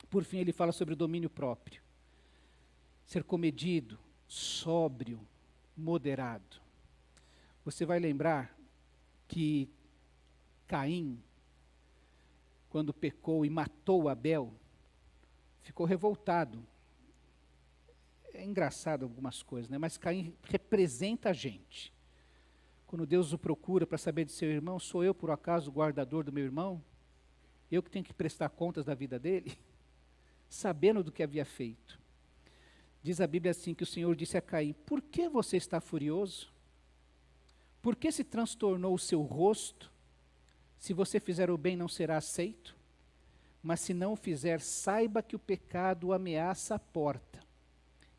Por fim, ele fala sobre o domínio próprio. Ser comedido, sóbrio, moderado. Você vai lembrar que Caim, quando pecou e matou Abel, ficou revoltado. É engraçado algumas coisas, né? Mas Caim representa a gente. Quando Deus o procura para saber de seu irmão, sou eu por acaso o guardador do meu irmão? Eu que tenho que prestar contas da vida dele? Sabendo do que havia feito. Diz a Bíblia assim, que o Senhor disse a Caim, por que você está furioso? Por que se transtornou o seu rosto? Se você fizer o bem, não será aceito? Mas se não o fizer, saiba que o pecado ameaça a porta.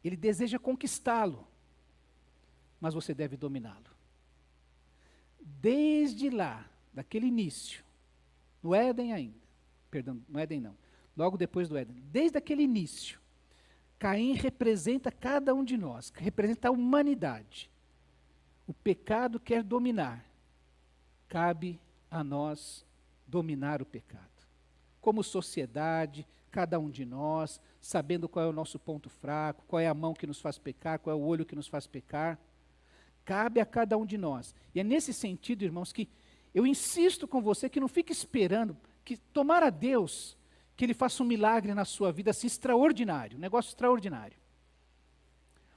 Ele deseja conquistá-lo, mas você deve dominá-lo. Desde lá, daquele início, no Éden ainda, perdão, no Éden não, logo depois do Éden, desde aquele início, Caim representa cada um de nós, representa a humanidade. O pecado quer dominar, cabe a nós dominar o pecado. Como sociedade, cada um de nós, sabendo qual é o nosso ponto fraco, qual é a mão que nos faz pecar, qual é o olho que nos faz pecar, cabe a cada um de nós. E é nesse sentido, irmãos, que eu insisto com você que não fique esperando, que tomara Deus que Ele faça um milagre na sua vida, assim, extraordinário, um negócio extraordinário.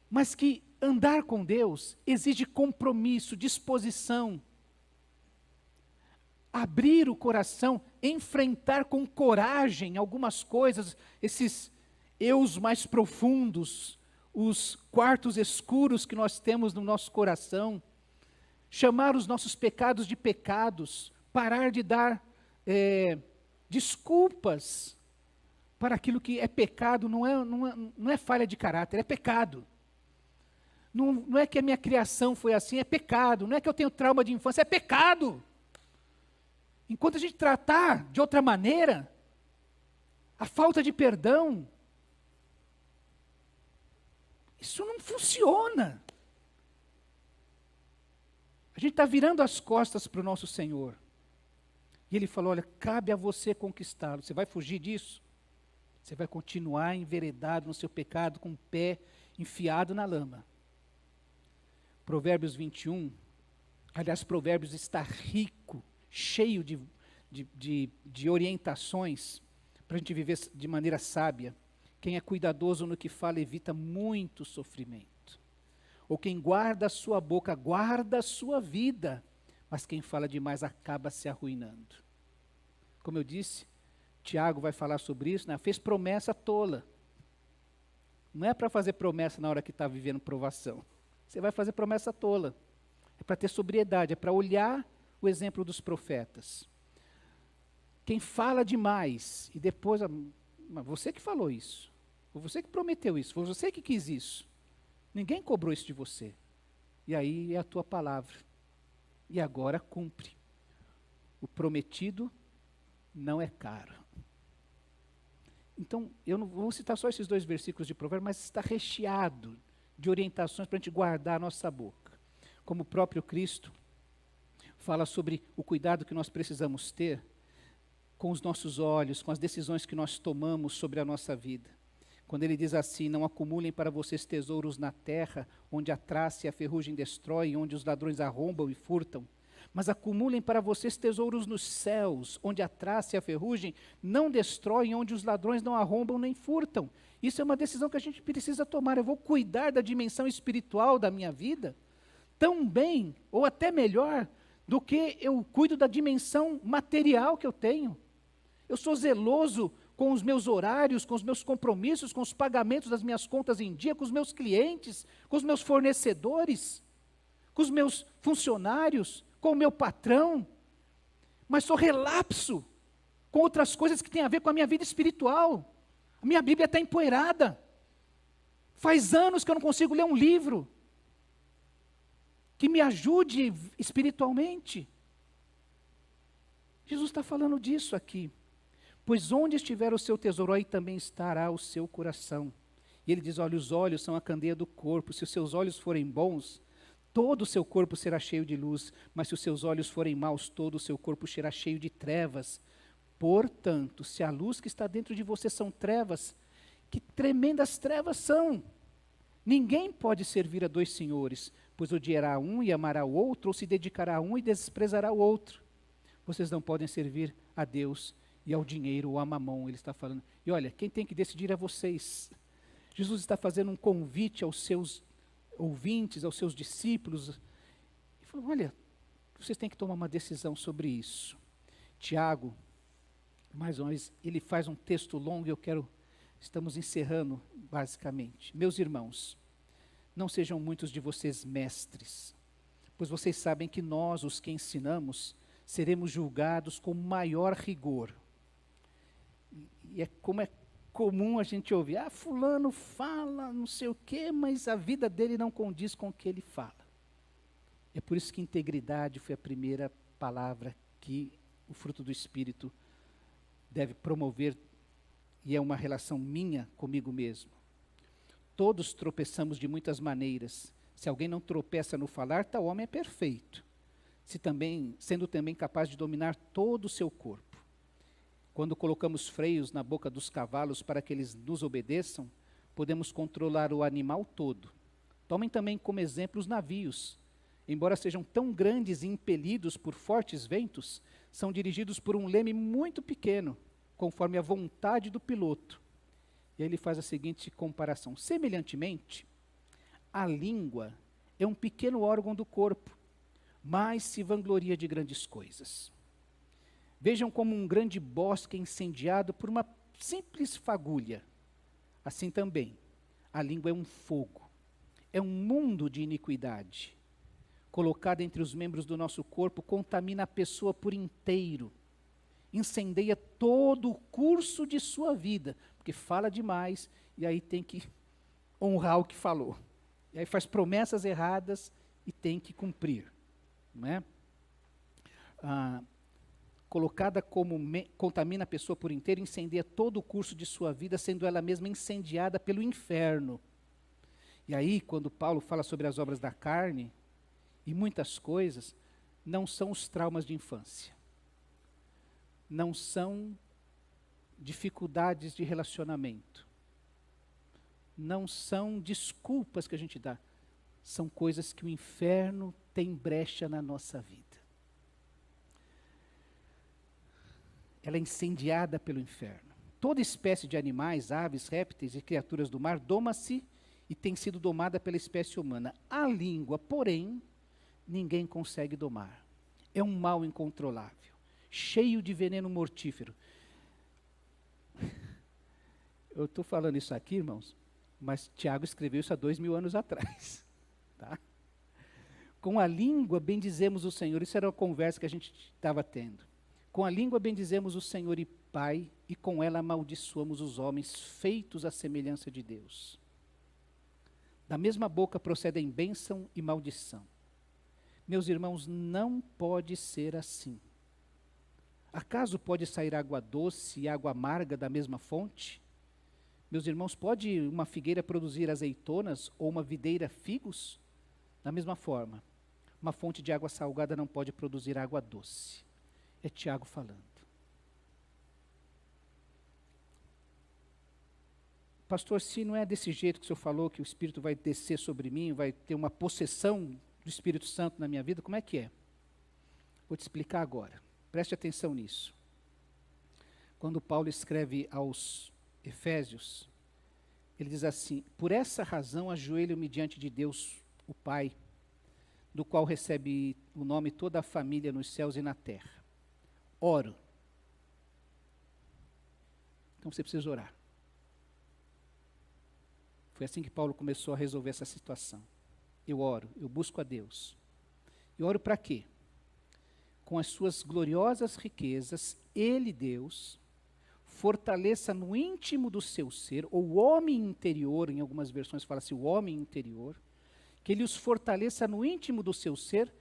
Mas que andar com Deus exige compromisso, disposição, abrir o coração, enfrentar com coragem algumas coisas, esses eus mais profundos, os quartos escuros que nós temos no nosso coração, chamar os nossos pecados de pecados, parar de dar desculpas para aquilo que é pecado, não é falha de caráter, é pecado. Não é que a minha criação foi assim, é pecado. Não é que eu tenho trauma de infância, é pecado. Enquanto a gente tratar de outra maneira, a falta de perdão, isso não funciona. A gente está virando as costas para o nosso Senhor. E Ele falou, olha, cabe a você conquistá-lo. Você vai fugir disso? Você vai continuar enveredado no seu pecado, com o pé enfiado na lama. Provérbios 21, aliás, Provérbios está rico, cheio de orientações para a gente viver de maneira sábia. Quem é cuidadoso no que fala evita muito sofrimento. Ou quem guarda a sua boca, guarda a sua vida. Mas quem fala demais acaba se arruinando. Como eu disse, Tiago vai falar sobre isso, né? Fez promessa tola. Não é para fazer promessa na hora que está vivendo provação. Você vai fazer promessa tola. É para ter sobriedade, é para olhar o exemplo dos profetas. Quem fala demais e depois, você que falou isso, foi você que prometeu isso, foi você que quis isso. Ninguém cobrou isso de você. E aí é a tua palavra. E agora cumpre. O prometido não é caro. Então, eu não vou citar só esses 2 versículos de Provérbios, mas está recheado de orientações para a gente guardar a nossa boca. Como o próprio Cristo fala sobre o cuidado que nós precisamos ter com os nossos olhos, com as decisões que nós tomamos sobre a nossa vida. Quando ele diz assim: não acumulem para vocês tesouros na terra, onde a traça e a ferrugem destroem, onde os ladrões arrombam e furtam, mas acumulem para vocês tesouros nos céus, onde a traça e a ferrugem não destroem, onde os ladrões não arrombam nem furtam. Isso é uma decisão que a gente precisa tomar. Eu vou cuidar da dimensão espiritual da minha vida tão bem, ou até melhor, do que eu cuido da dimensão material que eu tenho. Eu sou zeloso com os meus horários, com os meus compromissos, com os pagamentos das minhas contas em dia, com os meus clientes, com os meus fornecedores, com os meus funcionários, com o meu patrão, mas sou relapso com outras coisas que têm a ver com a minha vida espiritual. A minha Bíblia está empoeirada. Faz anos que eu não consigo ler um livro que me ajude espiritualmente. Jesus está falando disso aqui. Pois onde estiver o seu tesouro, aí também estará o seu coração. E ele diz: olha, os olhos são a candeia do corpo. Se os seus olhos forem bons, todo o seu corpo será cheio de luz, mas se os seus olhos forem maus, todo o seu corpo será cheio de trevas. Portanto, se a luz que está dentro de você são trevas, que tremendas trevas são! Ninguém pode servir a 2 senhores, pois odiará um e amará o outro, ou se dedicará a um e desprezará o outro. Vocês não podem servir a Deus e ao dinheiro ou a mamão, ele está falando. E olha, quem tem que decidir é vocês. Jesus está fazendo um convite aos seus ouvintes, aos seus discípulos, e falou: olha, vocês têm que tomar uma decisão sobre isso. Tiago, mais uma vez, ele faz um texto longo e estamos encerrando basicamente. Meus irmãos, não sejam muitos de vocês mestres, pois vocês sabem que nós, os que ensinamos, seremos julgados com maior rigor. E como é comum a gente ouvir: fulano fala não sei o quê, mas a vida dele não condiz com o que ele fala. É por isso que integridade foi a primeira palavra que o fruto do Espírito deve promover, e é uma relação minha comigo mesmo. Todos tropeçamos de muitas maneiras. Se alguém não tropeça no falar, tal homem é perfeito, sendo também capaz de dominar todo o seu corpo. Quando colocamos freios na boca dos cavalos para que eles nos obedeçam, podemos controlar o animal todo. Tomem também como exemplo os navios. Embora sejam tão grandes e impelidos por fortes ventos, são dirigidos por um leme muito pequeno, conforme a vontade do piloto. E aí ele faz a seguinte comparação: semelhantemente, a língua é um pequeno órgão do corpo, mas se vangloria de grandes coisas. Vejam como um grande bosque incendiado por uma simples fagulha. Assim também, a língua é um fogo, é um mundo de iniquidade. Colocada entre os membros do nosso corpo, contamina a pessoa por inteiro, incendeia todo o curso de sua vida, porque fala demais e aí tem que honrar o que falou. E aí faz promessas erradas e tem que cumprir, não é? Colocada como contamina a pessoa por inteiro, incendeia todo o curso de sua vida, sendo ela mesma incendiada pelo inferno. E aí, quando Paulo fala sobre as obras da carne, e muitas coisas, não são os traumas de infância, não são dificuldades de relacionamento, não são desculpas que a gente dá, são coisas que o inferno tem brecha na nossa vida. Ela é incendiada pelo inferno. Toda espécie de animais, aves, répteis e criaturas do mar doma-se e tem sido domada pela espécie humana. A língua, porém, ninguém consegue domar. É um mal incontrolável, cheio de veneno mortífero. Eu estou falando isso aqui, irmãos, mas Tiago escreveu isso há 2000 anos atrás. Tá? Com a língua bendizemos o Senhor. Isso era uma conversa que a gente estava tendo. Com a língua bendizemos o Senhor e Pai, e com ela amaldiçoamos os homens feitos à semelhança de Deus. Da mesma boca procedem bênção e maldição. Meus irmãos, não pode ser assim. Acaso pode sair água doce e água amarga da mesma fonte? Meus irmãos, pode uma figueira produzir azeitonas ou uma videira figos? Da mesma forma, uma fonte de água salgada não pode produzir água doce. É Tiago falando. Pastor, se não é desse jeito que o senhor falou, que o Espírito vai descer sobre mim, vai ter uma possessão do Espírito Santo na minha vida, como é que é? Vou te explicar agora. Preste atenção nisso. Quando Paulo escreve aos Efésios, ele diz assim: por essa razão ajoelho-me diante de Deus, o Pai, do qual recebe o nome toda a família nos céus e na terra. Oro. Então você precisa orar. Foi assim que Paulo começou a resolver essa situação. Eu oro, eu busco a Deus. E oro para quê? Com as suas gloriosas riquezas, Ele, Deus, fortaleça no íntimo do seu ser, ou o homem interior, em algumas versões fala-se o homem interior, que Ele os fortaleça no íntimo do seu ser,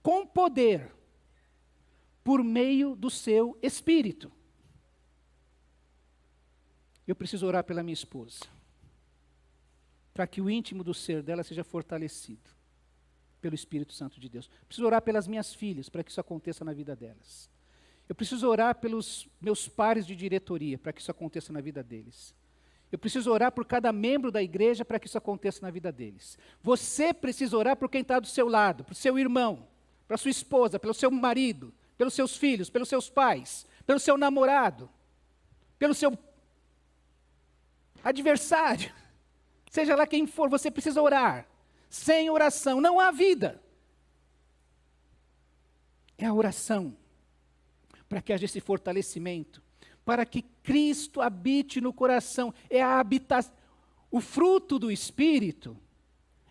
com poder, por meio do seu Espírito. Eu preciso orar pela minha esposa, para que o íntimo do ser dela seja fortalecido pelo Espírito Santo de Deus. Preciso orar pelas minhas filhas, para que isso aconteça na vida delas. Eu preciso orar pelos meus pares de diretoria, para que isso aconteça na vida deles. Eu preciso orar por cada membro da igreja, para que isso aconteça na vida deles. Você precisa orar por quem está do seu lado, para o seu irmão, para a sua esposa, pelo seu marido, pelos seus filhos, pelos seus pais, pelo seu namorado, pelo seu adversário. Seja lá quem for, você precisa orar. Sem oração não há vida. É a oração, para que haja esse fortalecimento, para que Cristo habite no coração. É a habitação, o fruto do Espírito,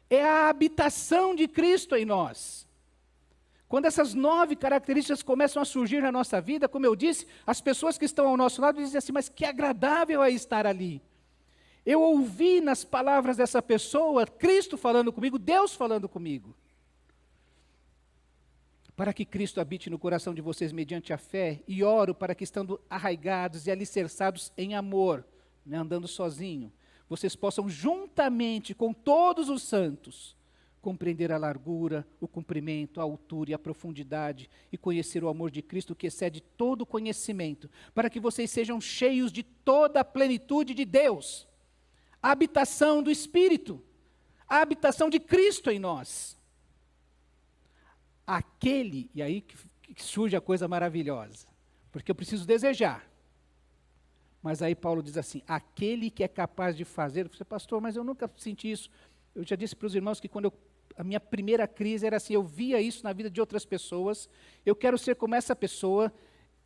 é a habitação de Cristo em nós. Quando essas 9 características começam a surgir na nossa vida, como eu disse, as pessoas que estão ao nosso lado dizem assim, mas que agradável é estar ali. Eu ouvi nas palavras dessa pessoa, Cristo falando comigo, Deus falando comigo. Para que Cristo habite no coração de vocês mediante a fé, e oro para que, estando arraigados e alicerçados em amor, né, andando sozinho, vocês possam juntamente com todos os santos, compreender a largura, o comprimento, a altura e a profundidade, e conhecer o amor de Cristo que excede todo conhecimento, para que vocês sejam cheios de toda a plenitude de Deus. A habitação do Espírito, a habitação de Cristo em nós. Aquele, e aí que surge a coisa maravilhosa, porque eu preciso desejar. Mas aí Paulo diz assim, aquele que é capaz de fazer, você, pastor, mas eu nunca senti isso. Eu já disse para os irmãos que quando a minha primeira crise era assim, eu via isso na vida de outras pessoas, eu quero ser como essa pessoa,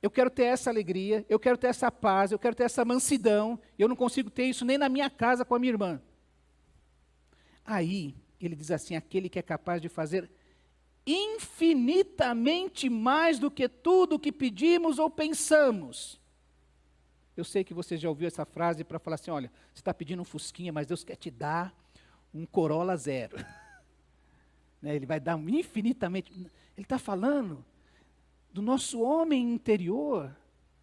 eu quero ter essa alegria, eu quero ter essa paz, eu quero ter essa mansidão, eu não consigo ter isso nem na minha casa com a minha irmã. Aí, ele diz assim, aquele que é capaz de fazer infinitamente mais do que tudo o que pedimos ou pensamos. Eu sei que você já ouviu essa frase para falar assim, olha, você está pedindo um Fusquinha, mas Deus quer te dar um Corolla 0. Né, ele vai dar um infinitamente. Ele está falando do nosso homem interior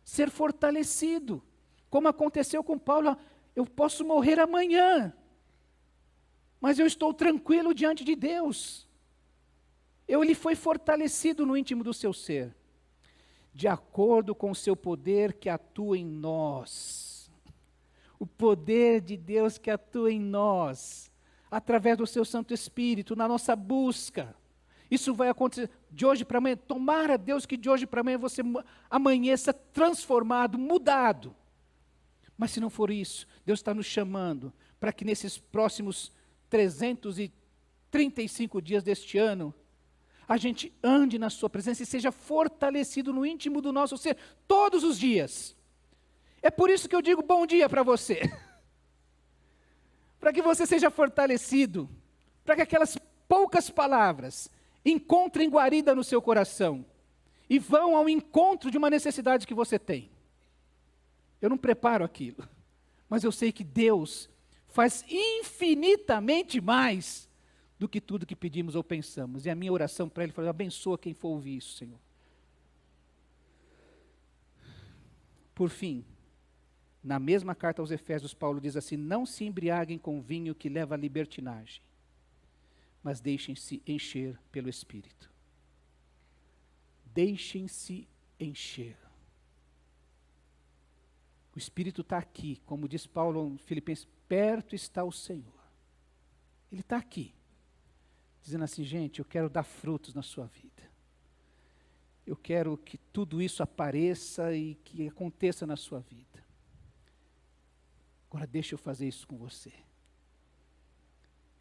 ser fortalecido, como aconteceu com Paulo. Eu posso morrer amanhã, mas eu estou tranquilo diante de Deus. Ele foi fortalecido no íntimo do seu ser, de acordo com o seu poder que atua em nós. O poder de Deus que atua em nós, através do seu Santo Espírito, na nossa busca. Isso vai acontecer de hoje para amanhã. Tomara, Deus, que de hoje para amanhã você amanheça transformado, mudado. Mas se não for isso, Deus está nos chamando para que nesses próximos 335 dias deste ano, a gente ande na sua presença e seja fortalecido no íntimo do nosso ser, todos os dias. É por isso que eu digo bom dia para você. Para que você seja fortalecido, para que aquelas poucas palavras encontrem guarida no seu coração e vão ao encontro de uma necessidade que você tem. Eu não preparo aquilo, mas eu sei que Deus faz infinitamente mais do que tudo que pedimos ou pensamos. E a minha oração para Ele foi, abençoa quem for ouvir isso, Senhor. Por fim, Na mesma carta aos Efésios, Paulo diz assim: não se embriaguem com vinho que leva à libertinagem, mas deixem-se encher pelo Espírito. Deixem-se encher. O Espírito está aqui, como diz Paulo em Filipenses, perto está o Senhor. Ele está aqui, dizendo assim: gente, eu quero dar frutos na sua vida. Eu quero que tudo isso apareça e que aconteça na sua vida. Agora deixa eu fazer isso com você.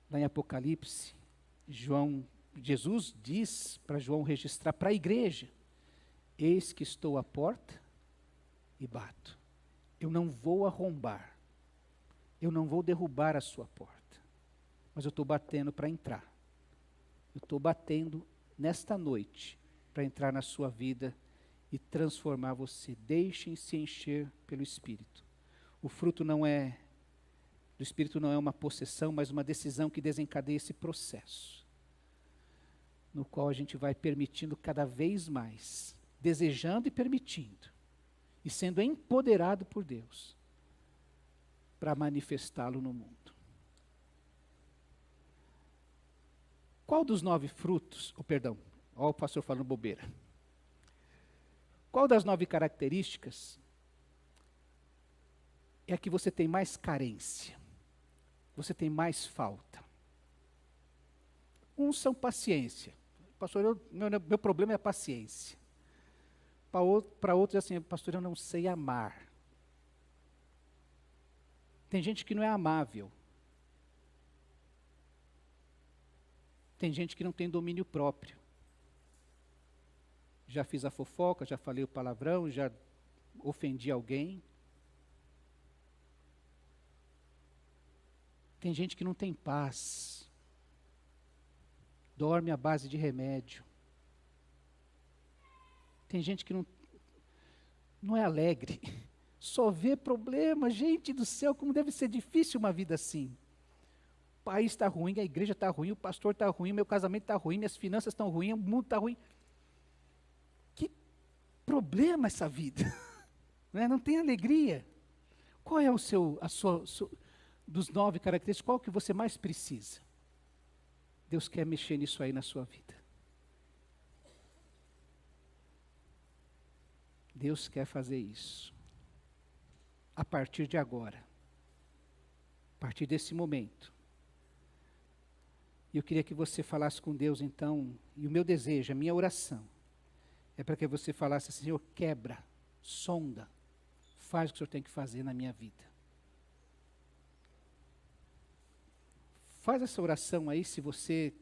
Lá em Apocalipse, Jesus diz para João registrar para a igreja: eis que estou à porta e bato. Eu não vou arrombar, eu não vou derrubar a sua porta, mas eu estou batendo para entrar. Eu estou batendo nesta noite para entrar na sua vida e transformar você. Deixem-se encher pelo Espírito. O fruto do Espírito não é uma possessão, mas uma decisão que desencadeia esse processo, no qual a gente vai permitindo cada vez mais, desejando e permitindo, e sendo empoderado por Deus, para manifestá-lo no mundo. Qual dos 9 frutos, olha o pastor falando bobeira. Qual das 9 características é a que você tem mais carência? Você tem mais falta? Uns são paciência. Pastor, meu problema é a paciência. Para outros é assim: pastor, eu não sei amar. Tem gente que não é amável. Tem gente que não tem domínio próprio. Já fiz a fofoca, já falei o palavrão, já ofendi alguém. Tem gente que não tem paz. Dorme à base de remédio. Tem gente que não é alegre. Só vê problema. Gente do céu, como deve ser difícil uma vida assim. O país está ruim, a igreja está ruim, o pastor está ruim, meu casamento está ruim, minhas finanças estão ruins, o mundo está ruim. Que problema essa vida. Não tem alegria. Qual é dos 9 características, qual que você mais precisa? Deus quer mexer nisso aí na sua vida. Deus quer fazer isso. A partir de agora. A partir desse momento. E eu queria que você falasse com Deus então, e o meu desejo, a minha oração, é para que você falasse assim: Senhor, quebra, sonda, faz o que o Senhor tem que fazer na minha vida. Faz essa oração aí, se você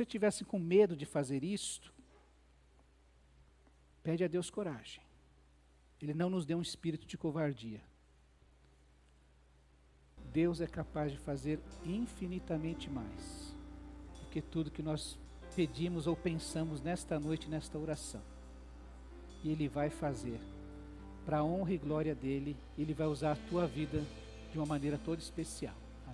tivesse com medo de fazer isto, pede a Deus coragem. Ele não nos deu um espírito de covardia. Deus é capaz de fazer infinitamente mais do que tudo que nós pedimos ou pensamos nesta noite, nesta oração. E Ele vai fazer, para a honra e glória dEle. Ele vai usar a tua vida de uma maneira toda especial.